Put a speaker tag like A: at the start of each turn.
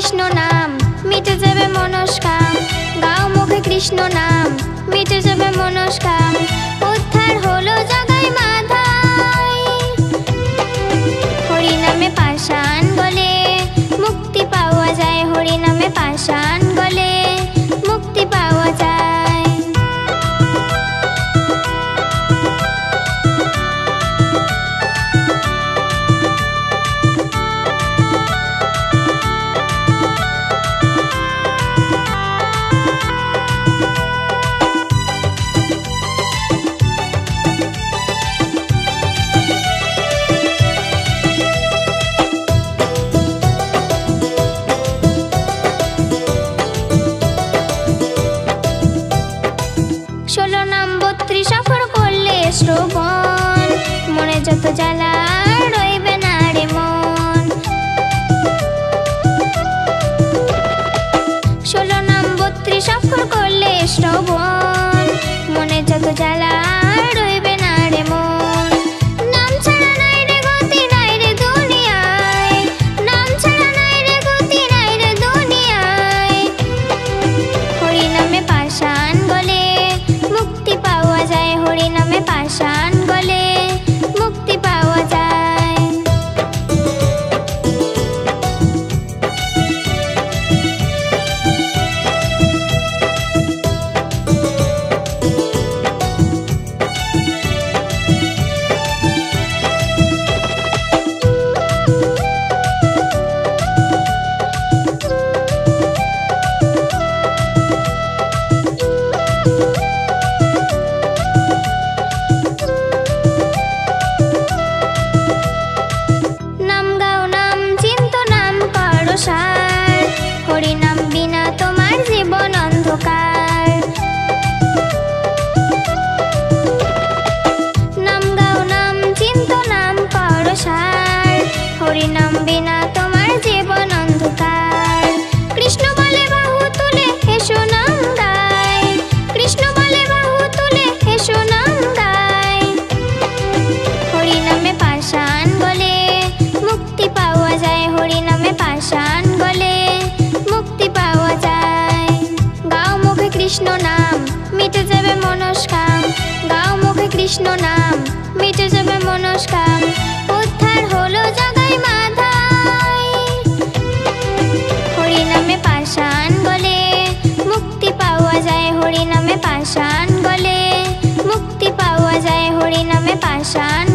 A: কৃষ্ণ নাম মিটে যাবে মনস্কাম, গাও মুখে কৃষ্ণ নাম মিটে যাবে মনস্কাম। উদ্ধার হলো জগাই মাধাই, হরি নামে পাষাণ গলে মুক্তি পাওয়া যায়, হরি নামে পাষাণ গলে মুক্তি পাওয়া যায়। শ্রবণ মনে যত জ্বালা রইবে না রে মন, 16 নাম 32 অক্ষর করলে শ্রবণ মনে যত জ্বালা রইবে না রে মন। নাম ছাড়া নাই রে গতি নাই রে দুনিয়ায়, নাম ছাড়া নাই রে গতি নাই রে দুনিয়ায়। হরি নামে পাষাণ গলে মুক্তি পাওয়া যায়, হরি নামে পাষাণ গলে মুক্তি পাওয়া যায়। হরি নাম বিনা তোমার জীবন অন্ধকার, নাম গাও নাম চিন্ত নাম করো সার, হরি নাম বিনা তোমার জীবন অন্ধকার। কৃষ্ণ বলে বাহু তুলে এসো নাম গাই, কৃষ্ণ বলে বাহু তুলে এসো নাম গাই। হরি নামে পাষাণ গলে মুক্তি পাওয়া যায়, হরি নামে পাষাণ গলে মুক্তি পাওয়া যায়। গাও মুখে কৃষ্ণ নাম মিটে যাবে মনস্কাম, গাও মুখে কৃষ্ণ নাম মিটে যাবে মনস্কাম। উদ্ধার হলো জগাই মাধাই, হরি নামে পাষাণ গলে মুক্তি পাওয়া যায়, হরি নামে পাষাণ গলে মুক্তি পাওয়া যায়, হরি নামে পাষাণ